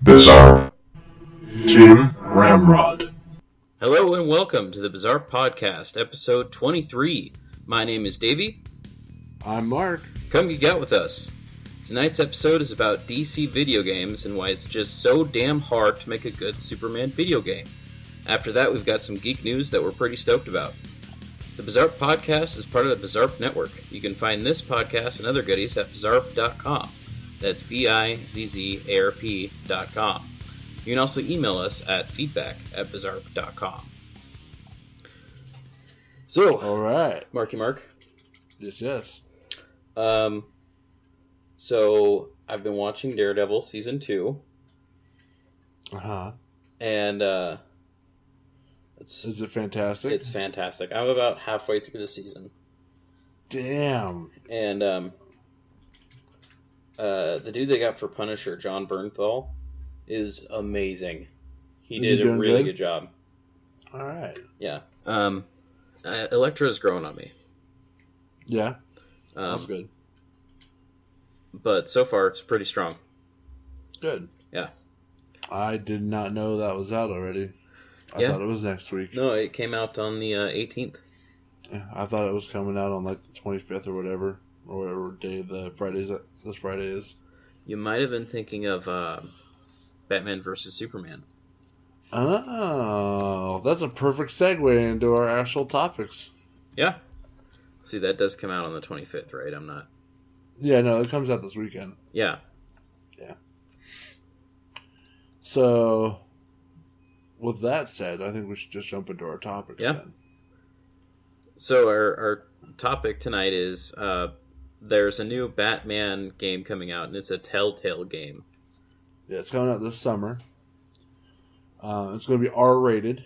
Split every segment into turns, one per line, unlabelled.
Bizzarp.
Team Ramrod.
Hello and welcome to the Bizzarp Podcast, episode 23. My name is Davey.
I'm Marc.
Come geek out with us. Tonight's episode is about DC video games and why it's just so damn hard to make a good Superman video game. After that, we've got some geek news that we're pretty stoked about. The Bizzarp Podcast is part of the Bizzarp Network. You can find this podcast and other goodies at bizzarp.com. That's bizzarp.com. You can also email us at feedback@bizzarp.com. So,
All right.
Marky Mark.
Yes.
So I've been watching Daredevil season 2. And
Is it fantastic?
It's fantastic. I'm about halfway through the season.
Damn.
And the dude they got for Punisher, John Bernthal, is amazing. He did a really good job.
All right.
Yeah. Elektra's growing on me.
Yeah. That's good.
But so far, it's pretty strong.
Good.
Yeah.
I did not know that was out already. I thought it was next week.
No, it came out on the 18th.
Yeah, I thought it was coming out on like the 25th or whatever day this Friday is.
You might have been thinking of Batman vs. Superman.
Oh, that's a perfect segue into our actual topics.
Yeah. See, that does come out on the 25th, right? I'm not...
Yeah, no, it comes out this weekend.
Yeah.
Yeah. So, with that said, I think we should just jump into our topics then.
So our topic tonight is there's a new Batman game coming out, and it's a Telltale game.
Yeah, it's coming out this summer. It's going to be R-rated.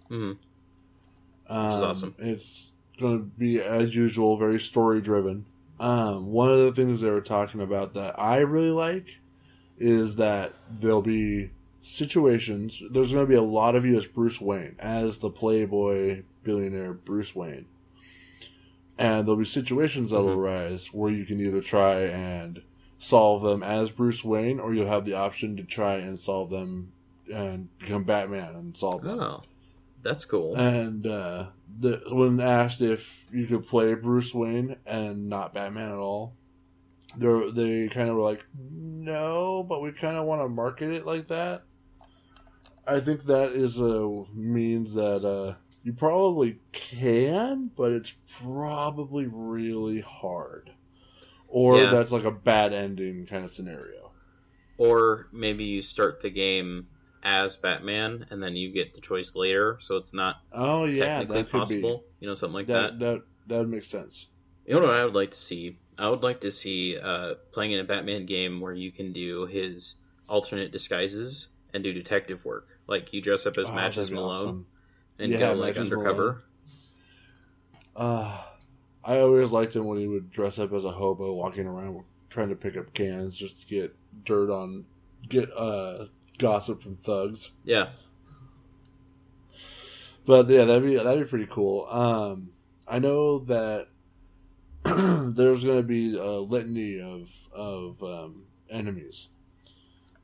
Mm-hmm. Which is awesome.
It's going to be, as usual, very story-driven. One of the things they were talking about that I really like is that there'll be situations. There's going to be a lot of you as Bruce Wayne, as the playboy billionaire Bruce Wayne. And there'll be situations that will arise where you can either try and solve them as Bruce Wayne, or you'll have the option to try and solve them and become Batman and solve them.
Oh, that's cool.
And when asked if you could play Bruce Wayne and not Batman at all, they kind of were like, no, but we kind of want to market it like that. I think that is a means that you probably can, but it's probably really hard. Or that's like a bad ending kind of scenario.
Or maybe you start the game as Batman, and then you get the choice later, so it's not technically
that
possible. You know, something like that.
That would make sense.
You know what I would like to see? I would like to see playing in a Batman game where you can do his alternate disguises and do detective work. Like, you dress up as Matches Malone awesome. And go, like, undercover.
I always liked him when he would dress up as a hobo walking around trying to pick up cans just to get gossip from thugs.
Yeah.
But yeah, that'd be pretty cool. I know that there's going to be a litany of enemies,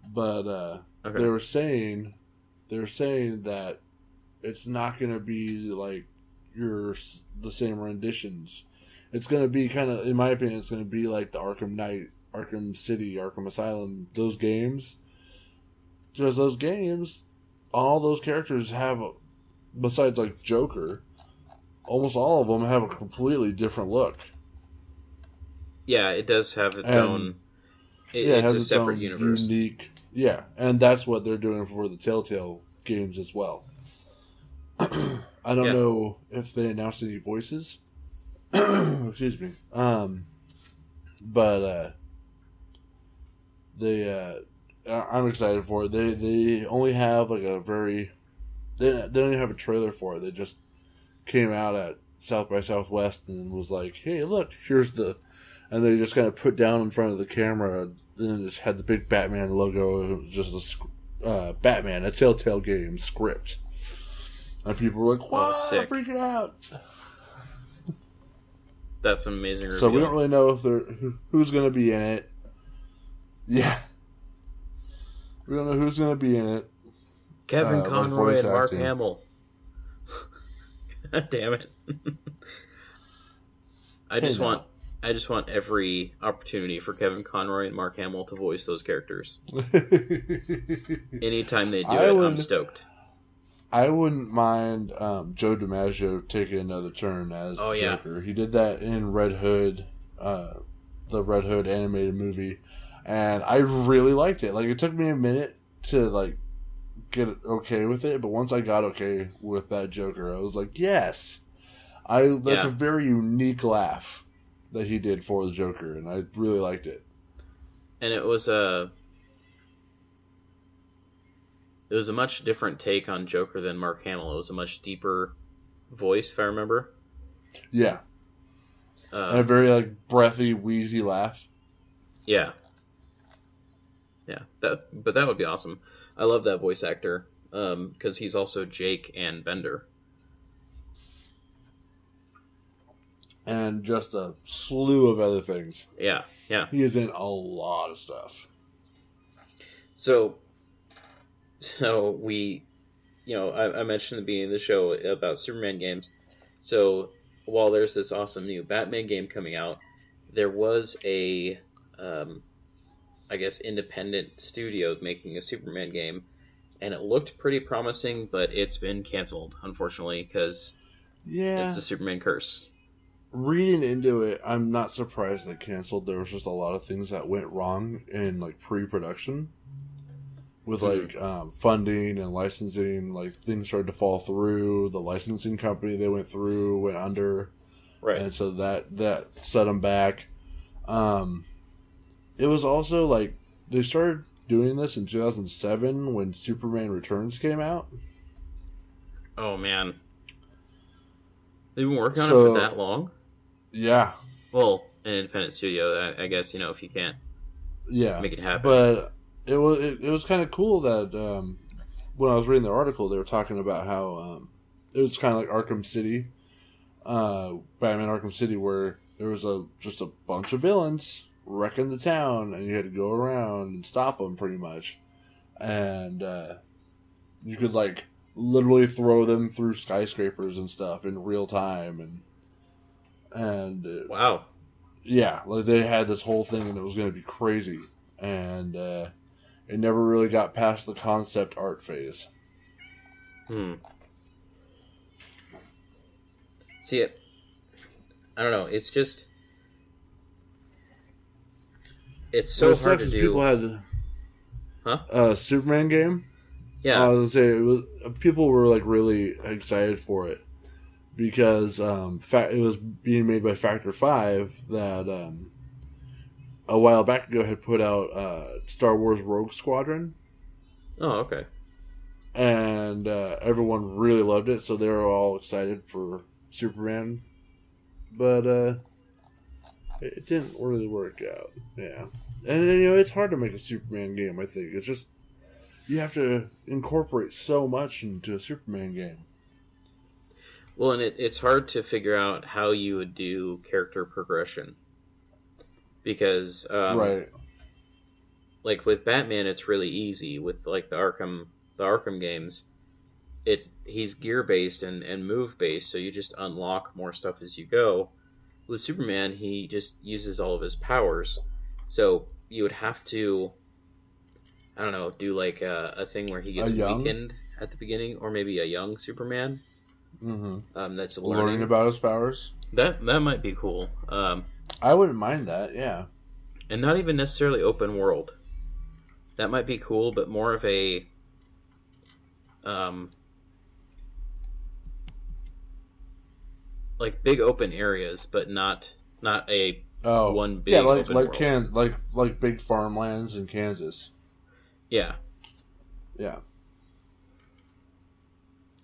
but they were saying that it's not going to be like the same renditions. It's going to be kind of, in my opinion, it's going to be like the Arkham Knight, Arkham City, Arkham Asylum, those games. Because those games, all those characters have, besides like Joker, almost all of them have a completely different look.
Yeah, it does have its own. It's a separate universe.
Unique. Yeah, and that's what they're doing for the Telltale games as well. I don't know if they announced any voices. Excuse me. But I'm excited for it. They only have like a very. They don't even have a trailer for it. They just came out at South by Southwest and was like, "Hey, look, here's the," and they just kind of put down in front of the camera. Then just had the big Batman logo. Just Batman, a Telltale game script, and people were like, "Wow, freaking out!"
That's an amazing reveal.
So we don't really know if who's going to be in it. Yeah. We don't know who's going to be in it.
Kevin Conroy and Mark
acting.
Hamill. God damn it. I just want every opportunity for Kevin Conroy and Mark Hamill to voice those characters. Anytime they do I'm stoked.
I wouldn't mind Joe DiMaggio taking another turn as Joker. He did that in Red Hood, the Red Hood animated movie, and I really liked it. Like, it took me a minute to like get okay with it, but once I got okay with that Joker, I was like, yes, that's a very unique laugh that he did for the Joker, and I really liked it.
And it was a much different take on Joker than Mark Hamill. It was a much deeper voice, if I remember.
Yeah. And a very like breathy, wheezy laugh.
Yeah. Yeah. But that would be awesome. I love that voice actor because he's also Jake and Bender.
And just a slew of other things.
Yeah, yeah.
He is in a lot of stuff.
So we, I mentioned at the beginning of the show about Superman games. So while there's this awesome new Batman game coming out, there was a, I guess, independent studio making a Superman game, and it looked pretty promising, but it's been canceled, unfortunately, because it's the Superman curse.
Reading into it, I'm not surprised they canceled. There was just a lot of things that went wrong in like pre-production with like funding and licensing. Like, things started to fall through. The licensing company they went through went under,
right?
And so that set them back. It was also like they started doing this in 2007 when Superman Returns came out.
Oh man, they've been working on it for that long.
Yeah.
Well, an independent studio, I guess, if you can't make it happen.
But it was kind of cool that when I was reading the article, they were talking about how it was kind of like Arkham City, Batman Arkham City, where there was just a bunch of villains wrecking the town, and you had to go around and stop them pretty much. And you could like literally throw them through skyscrapers and stuff in real time, and
wow,
yeah, like they had this whole thing, and it was going to be crazy, and it never really got past the concept art phase.
See it. I don't know. It's just so hard to do.
People had a Superman game.
Yeah,
I was gonna say people were like really excited for it. Because it was being made by Factor 5 that a while back ago had put out Star Wars Rogue Squadron.
Oh, okay.
And everyone really loved it, so they were all excited for Superman. But it didn't really work out. Yeah. And it's hard to make a Superman game, I think. It's just, you have to incorporate so much into a Superman game.
Well, and it's hard to figure out how you would do character progression. Because,
right.
Like with Batman, it's really easy. With like the Arkham games, he's gear based and move based, so you just unlock more stuff as you go. With Superman, he just uses all of his powers, so you would have to, I don't know, do like a thing where he gets weakened at the beginning, or maybe a young Superman.
Mm-hmm.
That's
learning about his powers.
That might be cool.
I wouldn't mind that, yeah.
And not even necessarily open world. That might be cool, but more of a like big open areas, but not a one big open world.
like big farmlands in Kansas.
Yeah.
Yeah.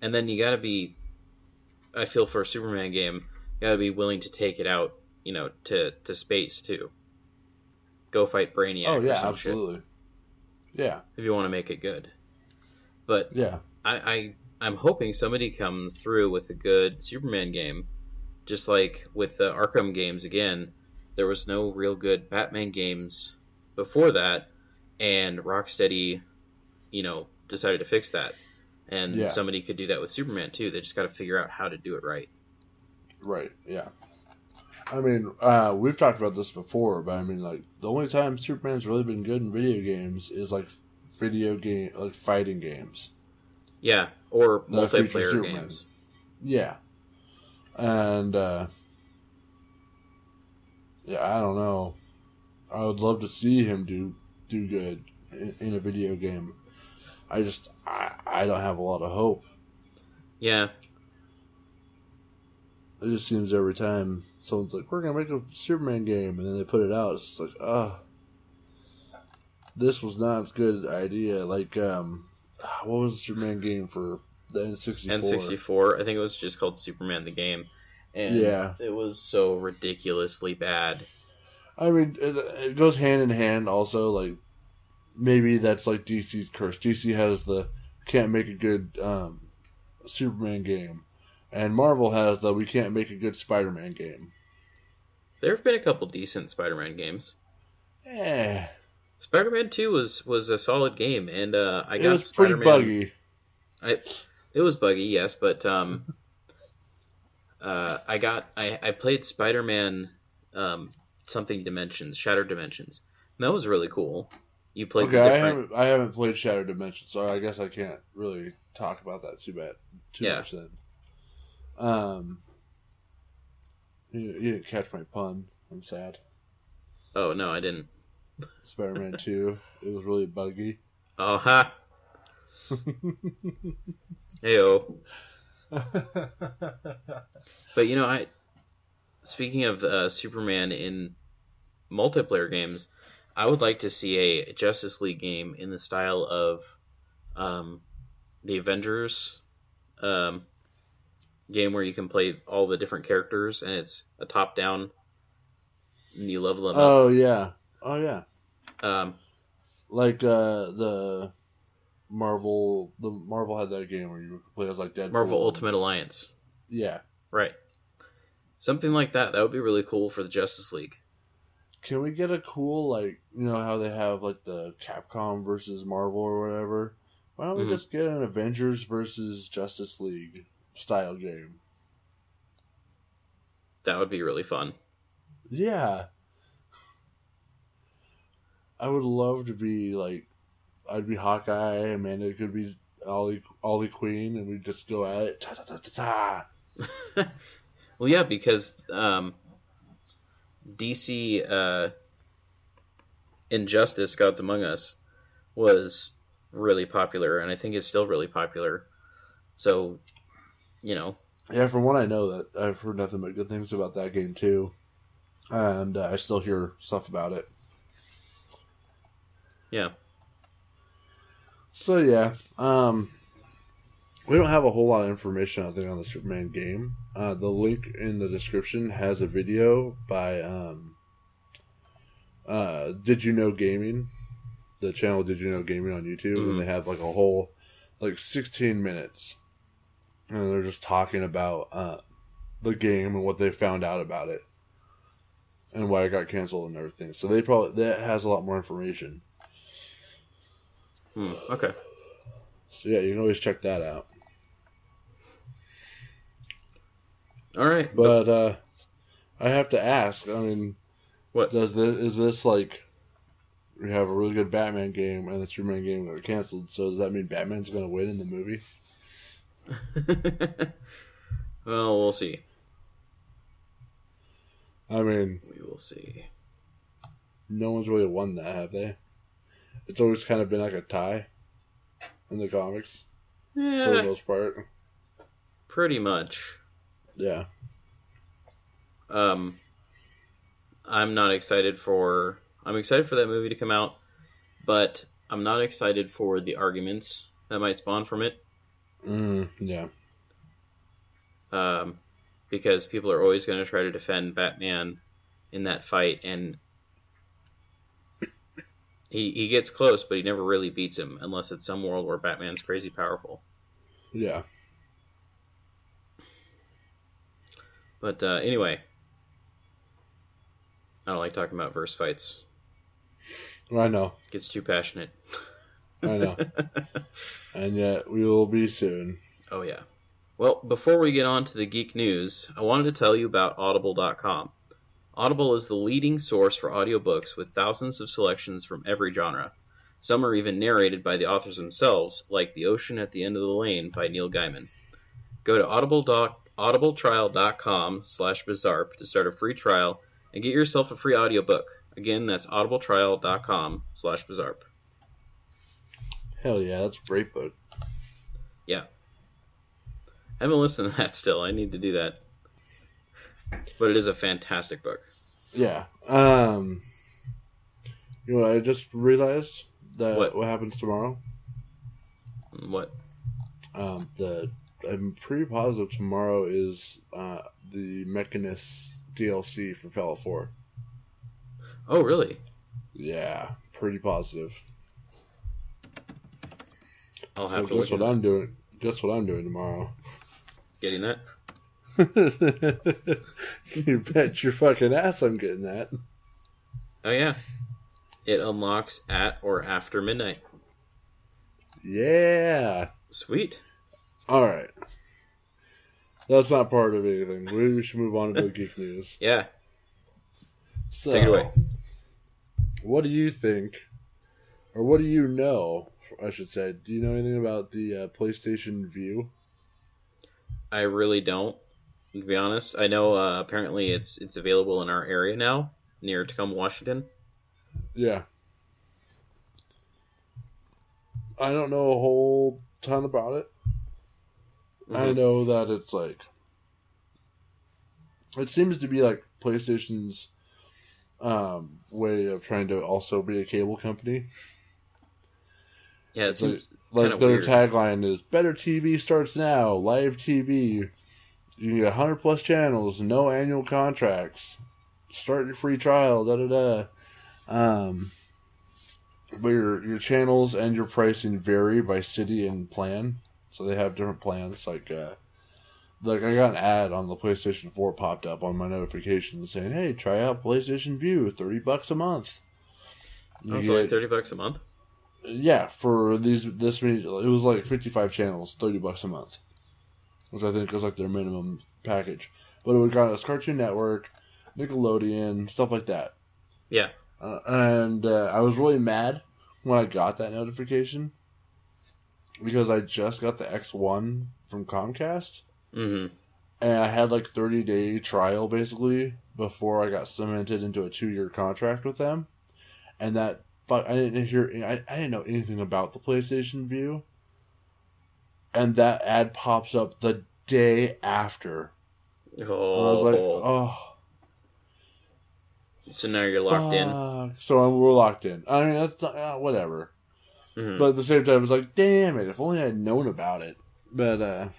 And then you gotta be, I feel for a Superman game, you gotta be willing to take it out, to space too. Go fight Brainiac.
Oh yeah,
or some
absolutely.
Shit,
yeah.
if you want to make it good. But
yeah,
I'm hoping somebody comes through with a good Superman game, just like with the Arkham games. Again, there was no real good Batman games before that, and Rocksteady decided to fix that. And
Yeah.
somebody could do that with Superman too. They just got to figure out how to do it right.
Right, yeah. I mean, we've talked about this before, but I mean, like, the only time Superman's really been good in video games is, like, fighting games.
Yeah, or
That feature
multiplayer
Superman.
games.
Yeah. And, yeah, I don't know. I would love to see him do good in a video game. I don't have a lot of hope.
Yeah.
It just seems every time someone's like, we're going to make a Superman game, and then they put it out, it's like, this was not a good idea. Like, what was the Superman game for the N64?
N64, I think it was just called Superman the Game. And
yeah.
It was so ridiculously bad.
I mean, it goes hand in hand also, like, maybe that's like DC's curse. DC has the can't make a good Superman game. And Marvel has the we can't make a good Spider-Man game.
There have been a couple decent Spider-Man games.
Eh.
Spider-Man 2 was a solid game, and I got
it was
Spider-Man.
Pretty buggy.
It was buggy, yes, but I played Spider-Man something Dimensions, Shattered Dimensions. And that was really cool. You played
okay, I haven't played Shattered Dimensions, so I guess I can't really talk about that too much then. You didn't catch my pun. I'm sad.
Oh no, I didn't.
Spider-Man 2. It was really buggy.
Oh ha. Heyo. But speaking of Superman in multiplayer games, I would like to see a Justice League game in the style of the Avengers game where you can play all the different characters and it's a top-down and you level them up.
Oh, yeah. Like the Marvel had that game where you could play as like Deadpool.
Marvel Ultimate Alliance.
Yeah.
Right. Something like that. That would be really cool for the Justice League.
Can we get a cool, like, how they have, like, the Capcom versus Marvel or whatever? Why don't we just get an Avengers versus Justice League style game?
That would be really fun.
Yeah. I would love to be, like, I'd be Hawkeye, Amanda could be Ollie Queen, and we'd just go at it. Ta-ta-ta-ta-ta.
Well, yeah, because DC Injustice Gods Among Us was really popular, and I think it's still really popular. So,
Yeah, from what I know, that I've heard nothing but good things about that game, too. And I still hear stuff about it.
Yeah.
So, yeah. We don't have a whole lot of information, I think, on the Superman game. The link in the description has a video by Did You Know Gaming, the channel Did You Know Gaming on YouTube, and they have like a whole 16 minutes, and they're just talking about the game and what they found out about it and why it got canceled and everything. So that has a lot more information.
Okay.
So yeah, you can always check that out.
All right,
but I have to ask. I mean,
what
is this like? We have a really good Batman game and the Superman game got canceled. So does that mean Batman's going to win in the movie?
Well, we'll see.
I mean,
we will see.
No one's really won that, have they? It's always kind of been like a tie in the comics, for the most part.
Pretty much.
Yeah.
I'm excited for that movie to come out, but I'm not excited for the arguments that might spawn from it.
Yeah.
Because people are always going to try to defend Batman in that fight, and he gets close, but he never really beats him, unless it's some world where Batman's crazy powerful.
Yeah.
But anyway, I don't like talking about verse fights.
I know.
Gets too passionate.
I know. And yet, we will be soon.
Oh, yeah. Well, before we get on to the geek news, I wanted to tell you about Audible.com. Audible is the leading source for audiobooks with thousands of selections from every genre. Some are even narrated by the authors themselves, like The Ocean at the End of the Lane by Neil Gaiman. Go to audibletrial.com/Bizzarp to start a free trial and get yourself a free audiobook. Again, that's audibletrial.com/Bizzarp.
Hell yeah, that's a great book.
Yeah. I haven't listened to that still. I need to do that. But it is a fantastic book.
Yeah. You know what I just realized? What happens tomorrow?
What?
I'm pretty positive tomorrow is the Mechanist DLC for Fallout 4.
Oh, really?
Yeah, pretty positive.
I'll have to
guess what I'm doing. Guess what I'm doing tomorrow.
Getting that?
You bet your fucking ass I'm getting that.
Oh, yeah. It unlocks at or after midnight.
Yeah.
Sweet.
Alright. That's not part of anything. We should move on to the geek news.
Yeah.
So,
take it away.
What do you think, or what do you know, I should say? Do you know anything about the PlayStation Vue?
I really don't, to be honest. I know apparently it's available in our area now, near Tacoma, Washington.
Yeah. I don't know a whole ton about it. Mm-hmm. I know that it's like... It seems to be like PlayStation's way of trying to also be a cable company.
Yeah, it seems
like their weird. Tagline is "Better TV starts now. Live TV. You can get 100 plus channels, no annual contracts. Start your free trial. Da da da." But your channels and your pricing vary by city and plan, so they have different plans. Like I got an ad on the PlayStation 4 popped up on my notifications saying, "Hey, try out PlayStation Vue, $30 a month."
It's like $30 a month.
Yeah, for this many, it was like 55 channels, $30 a month, which I think is like their minimum package. But it would got us Cartoon Network, Nickelodeon, stuff like that.
Yeah.
And I was really mad when I got that notification because I just got the X1 from Comcast.
Mm-hmm.
And I had like 30-day trial basically before I got cemented into a 2-year contract with them. And that I didn't know anything about the PlayStation Vue. And that ad pops up the day after.
Oh.
And I was like, oh.
So now you're locked in?
So we're locked in. I mean, that's not, whatever. Mm-hmm. But at the same time, it was like, damn it, if only I had known about it. But,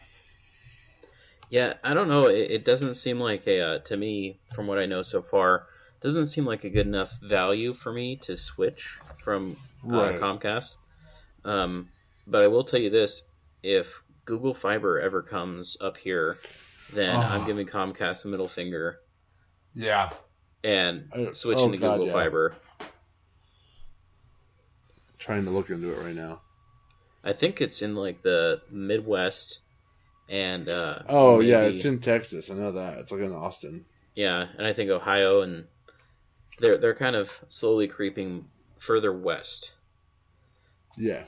yeah, I don't know. It doesn't seem like to me, from what I know so far, doesn't seem like a good enough value for me to switch from Comcast. But I will tell you this: if Google Fiber ever comes up here, then I'm giving Comcast a middle finger.
Yeah.
And switching to Google Fiber.
Trying to look into it right now.
I think it's in like the Midwest, and
yeah, it's in Texas. I know that it's like in Austin.
Yeah, and I think Ohio, and they're kind of slowly creeping further west.
Yeah.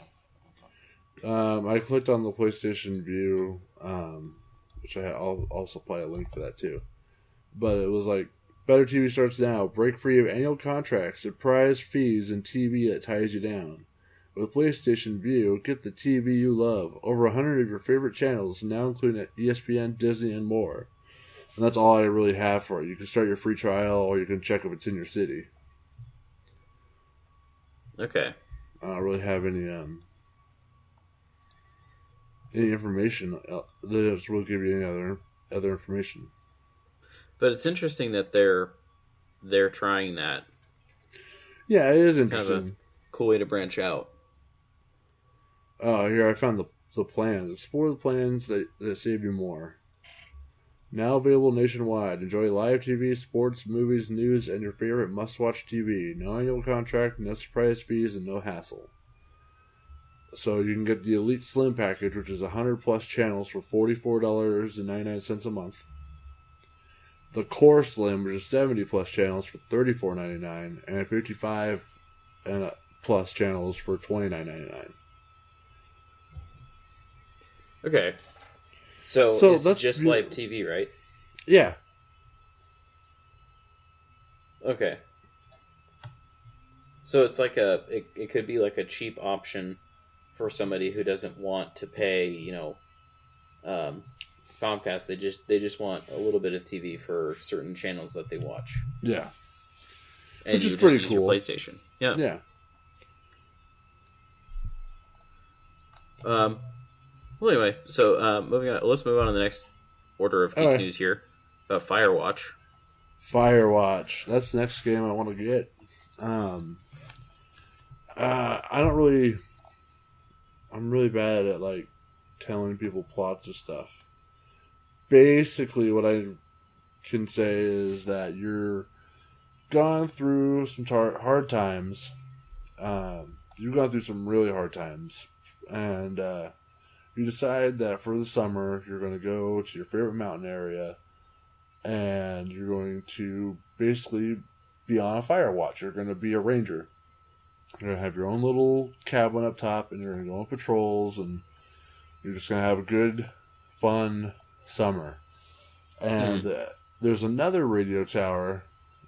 I clicked on the PlayStation Vue, which I'll also supply a link for that too. But it was like, Better TV starts now. Break free of annual contracts, surprise fees, and TV that ties you down. With PlayStation Vue, get the TV you love. Over 100 of your favorite channels, now including ESPN, Disney, and more. And that's all I really have for it. You can start your free trial, or you can check if it's in your city.
Okay.
I don't really have any information that will give you any other information.
But it's interesting that they're trying that.
Yeah, it is
it's
interesting.
Kind of a cool way to branch out.
Oh, here I found the plans. Explore the plans that save you more. Now available nationwide. Enjoy live TV, sports, movies, news, and your favorite must-watch TV. No annual contract, no surprise fees, and no hassle. So you can get the Elite Slim package, which is 100 plus channels for $44.99 a month. The Core Slim, which is 70 plus channels for $34.99, and 55 and plus channels for $29.99.
Okay. So it's just live TV, right?
Yeah.
Okay. So it's like it could be like a cheap option for somebody who doesn't want to pay, Comcast. They just want a little bit of TV for certain channels that they watch.
Yeah.
And
which is
you
pretty
just use
cool.
Your PlayStation. Yeah.
Yeah.
Well, anyway, so moving on. Let's move on to the next order of geek news here. Firewatch.
Firewatch. That's the next game I want to get. I don't really. I'm really bad at like telling people plots of stuff. Basically, what I can say is that you're gone through some hard times. You've gone through some really hard times, and you decide that for the summer you're going to go to your favorite mountain area, and you're going to basically be on a fire watch. You're going to be a ranger. You're going to have your own little cabin up top, and you're going to go on patrols, and you're just going to have a good, fun summer. And there's another radio tower.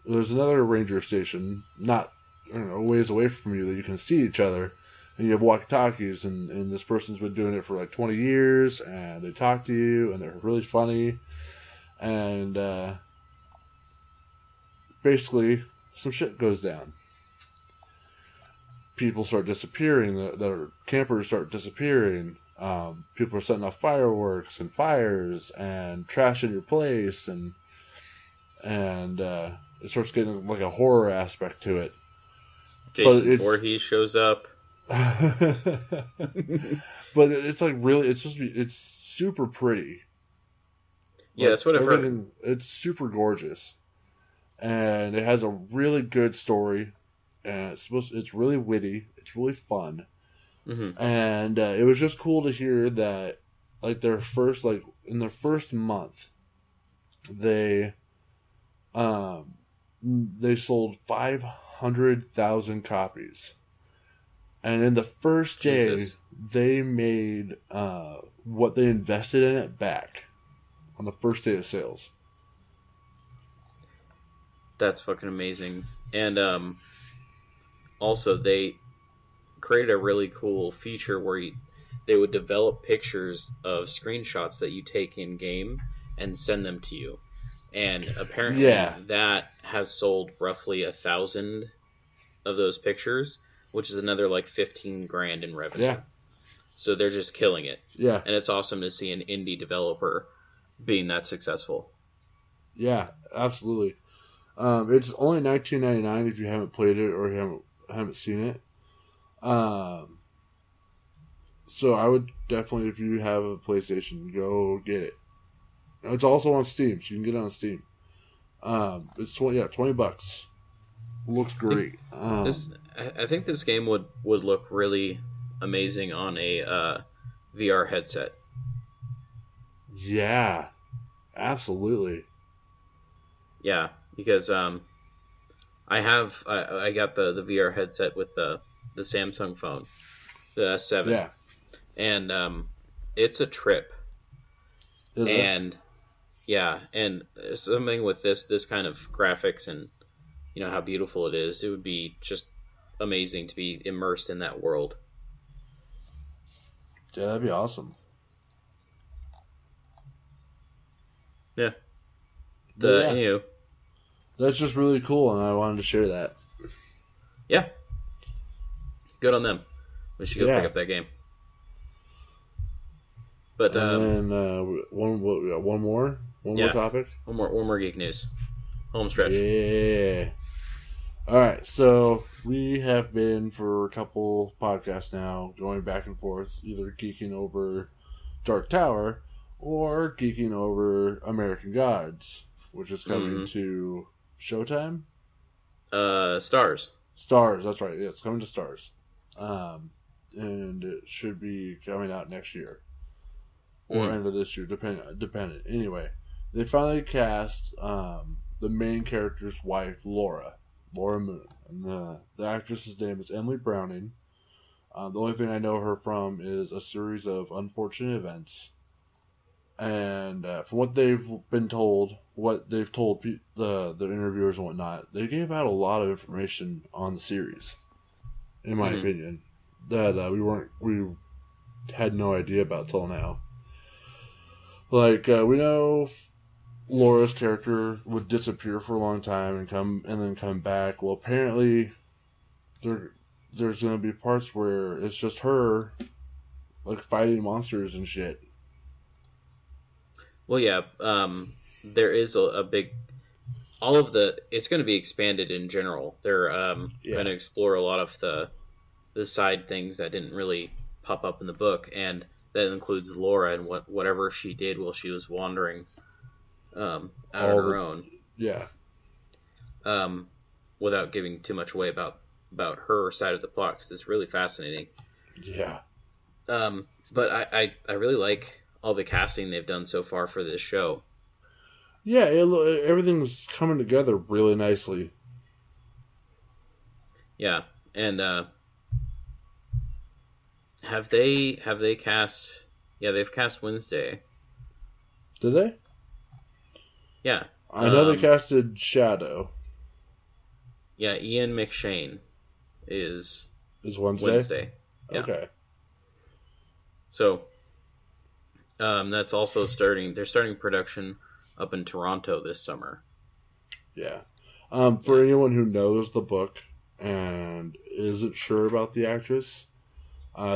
There's another ranger station, not a ways away from you, that you can see each other. And you have walkie-talkies, and this person's been doing it for like 20 years, and they talk to you, and they're really funny. And basically, some shit goes down. People start disappearing. Campers start disappearing. People are setting off fireworks and fires and trashing your place, and it starts getting like a horror aspect to it.
Jason Voorhees shows up.
But it's like really, it's super pretty.
Yeah, that's what I've heard.
It's super gorgeous, and it has a really good story, and it's really witty. It's really fun, and it was just cool to hear that, like in their first month, they sold 500,000 copies, and in the first day they made what they invested in it back. On the first day of sales.
That's fucking amazing. And also, they created a really cool feature where they would develop pictures of screenshots that you take in-game and send them to you. And apparently that has sold roughly 1,000 of those pictures, which is another like 15 grand in revenue.
Yeah. So
they're just killing it.
Yeah.
And it's awesome to see an indie developer being that successful.
Yeah, absolutely. It's only $19.99 if you haven't played it or you haven't seen it. So I would definitely, if you have a PlayStation, go get it. It's also on Steam, so you can get it on Steam. It's $20. Looks great.
I think this game would look really amazing on a VR headset.
Yeah, absolutely.
Yeah, because I got the VR headset with the Samsung phone, the S7.
Yeah.
And it's a trip.
Is
and it? Yeah, and something with this kind of graphics and how beautiful it is, it would be just amazing to be immersed in that world.
Yeah, that'd be awesome.
Yeah.
That's just really cool, and I wanted to share that.
Yeah. Good on them. We should go pick up that game. But
and then one more topic.
One more geek news. Home stretch.
Yeah. All right, so we have been for a couple podcasts now going back and forth, either geeking over Dark Tower or geeking over American Gods, which is coming to Showtime.
Stars.
Stars, that's right. Yeah, it's coming to Stars. and it should be coming out next year or end of this year, depending. Anyway, they finally cast the main character's wife, Laura Moon, and the actress's name is Emily Browning. The only thing I know her from is a series of unfortunate events. And from what they've been told, what they've told the interviewers and whatnot, they gave out a lot of information on the series, in my opinion, that we had no idea about till now. Like we know Laura's character would disappear for a long time and then come back. Well, apparently there's going to be parts where it's just her, like, fighting monsters and shit.
Well, yeah, there is a big... It's going to be expanded in general. They're going to explore a lot of the side things that didn't really pop up in the book, and that includes Laura and whatever she did while she was wandering out on her own.
Yeah.
Without giving too much away about her side of the plot, because it's really fascinating.
Yeah.
But I really like all the casting they've done so far for this show.
Yeah, everything's coming together really nicely.
Yeah, and have they cast? Yeah, they've cast Wednesday.
Did they?
Yeah,
I know they casted Shadow.
Yeah, Ian McShane is
Wednesday.
Yeah.
Okay.
So that's also starting. They're starting production up in Toronto this summer.
Yeah. For anyone who knows the book and isn't sure about the actress,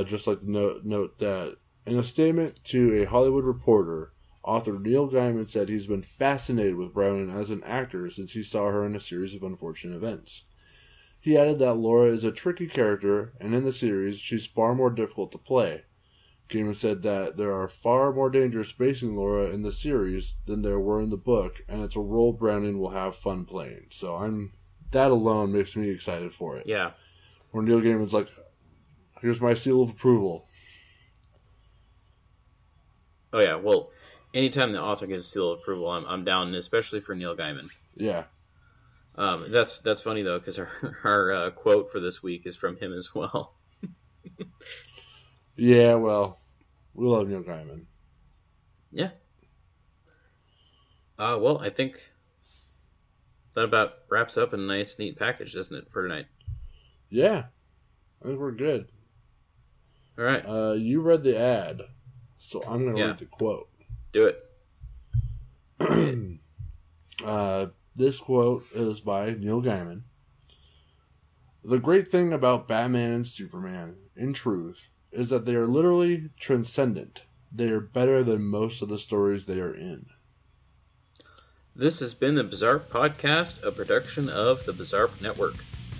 just like to note that in a statement to a Hollywood Reporter, author Neil Gaiman said he's been fascinated with Browning as an actor since he saw her in a series of unfortunate events. He added that Laura is a tricky character, and in the series, she's far more difficult to play. Gaiman said that there are far more dangers facing Laura in the series than there were in the book, and it's a role Browning will have fun playing. So that alone makes me excited for it.
Yeah.
Where Neil Gaiman's like, here's my seal of approval.
Oh yeah, well, anytime the author gives seal of approval, I'm down, especially for Neil Gaiman.
Yeah.
That's funny though, because our quote for this week is from him as well.
Yeah, well, we love Neil Gaiman.
Yeah. Well, I think that about wraps up in a nice, neat package, doesn't it, for tonight?
Yeah, I think we're good.
All right.
You read the ad, so I'm going to read the quote.
Do it.
This quote is by Neil Gaiman. The great thing about Batman and Superman, in truth, is that they are literally transcendent. They are better than most of the stories they are in.
This has been the Bizzarp Podcast, a production of the Bizzarp Network.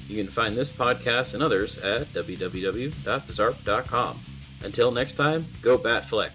You can find this podcast and others at www.bizzarp.com. Until next time, go Batfleck.